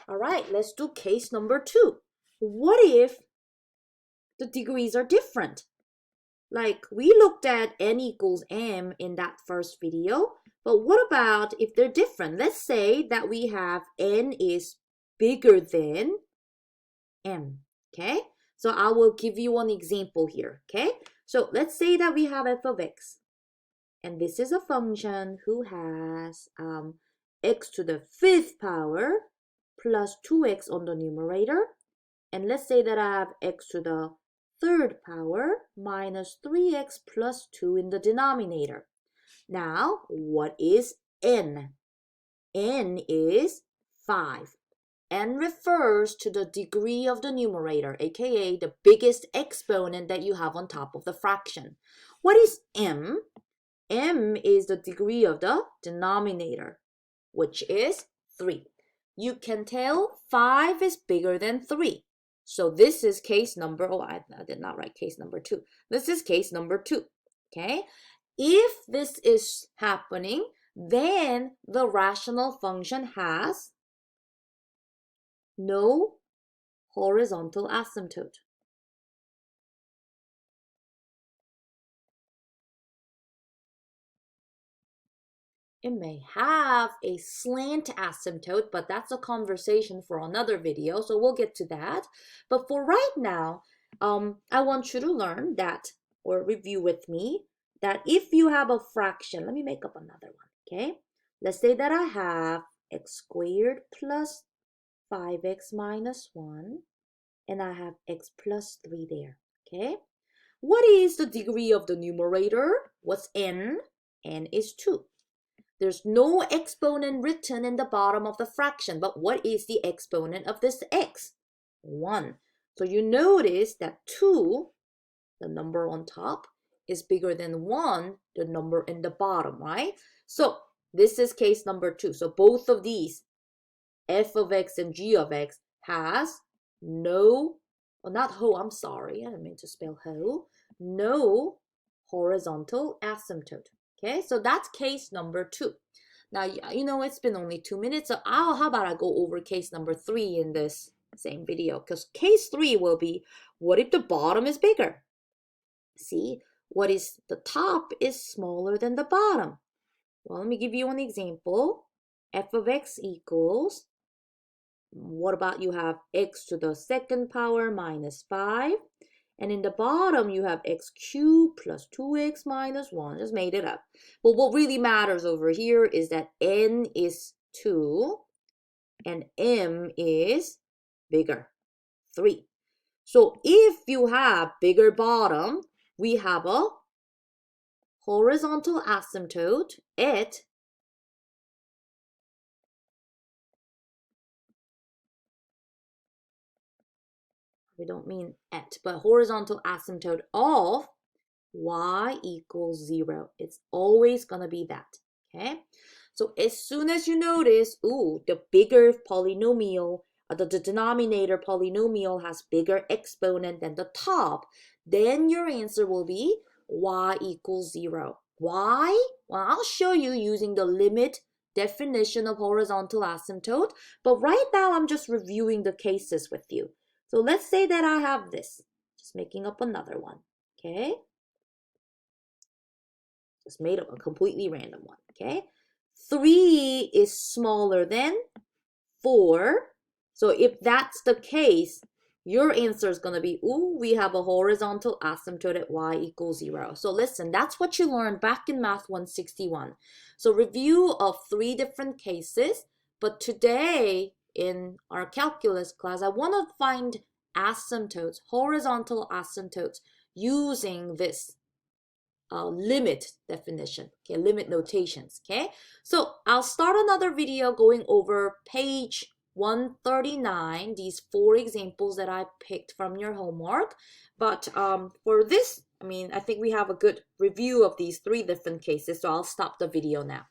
All right, let's do case number 2. What if the degrees are different? Like we looked at n equals m in that first video, but what about if they're different? Let's say that we have n is bigger than m, okay? So I will give you an example here, okay? So let's say that we have f of x, and this is a function who has x to the 5th power plus 2x on the numerator, and let's say that I have x to the 3rd power minus 3x plus 2 in the denominator. Now, what is n? N is 5. N refers to the degree of the numerator, aka the biggest exponent that you have on top of the fraction. What is m? M is the degree of the denominator, which is 3. You can tell 5 is bigger than 3. So this is case number, I did not write case number 2. This is case number 2, okay? If this is happening, then the rational function has no horizontal asymptote. It may have a slant asymptote, but that's a conversation for another video, so we'll get to that. But for right now, I want you to learn that, or review with me, that if you have a fraction, let me make up another one, okay? Let's say that I have x squared plus 5x minus 1, and I have x plus 3 there, okay? What is the degree of the numerator? What's n? N is 2. There's no exponent written in the bottom of the fraction, but what is the exponent of this x? 1. So you notice that 2, the number on top, is bigger than 1, the number in the bottom, right? So this is case number 2. So both of these, f of x and g of x, has no, well, not I'm sorry, I didn't mean to spell no horizontal asymptote. Okay, so that's case number 2. Now, you know, it's been only 2 minutes, so how about I go over case number 3 in this same video? Because case 3 will be, what if the bottom is bigger? See, what is the top is smaller than the bottom? Well, let me give you an example. F of x equals, what about you have x to the 2nd power minus 5? And in the bottom, you have x cubed plus 2x minus 1. Just made it up. But what really matters over here is that n is 2 and m is bigger, 3. So if you have bigger bottom, we have a horizontal asymptote at we don't mean at, but horizontal asymptote of y equals 0. It's always going to be that, okay? So as soon as you notice, the bigger polynomial, the denominator polynomial has bigger exponent than the top, then your answer will be y equals 0. Why? Well, I'll show you using the limit definition of horizontal asymptote, but right now I'm just reviewing the cases with you. So let's say that I have this, just making up another one, okay? Just made up a completely random one, okay? 3 is smaller than 4. So if that's the case, your answer is going to be, we have a horizontal asymptote at y equals 0. So listen, that's what you learned back in Math 161. So review of 3 different cases, but today in our calculus class, I want to find asymptotes, horizontal asymptotes, using this limit definition, okay, limit notations, okay? So I'll start another video going over page 139, these 4 examples that I picked from your homework. But for this, I think we have a good review of these 3 different cases, so I'll stop the video now.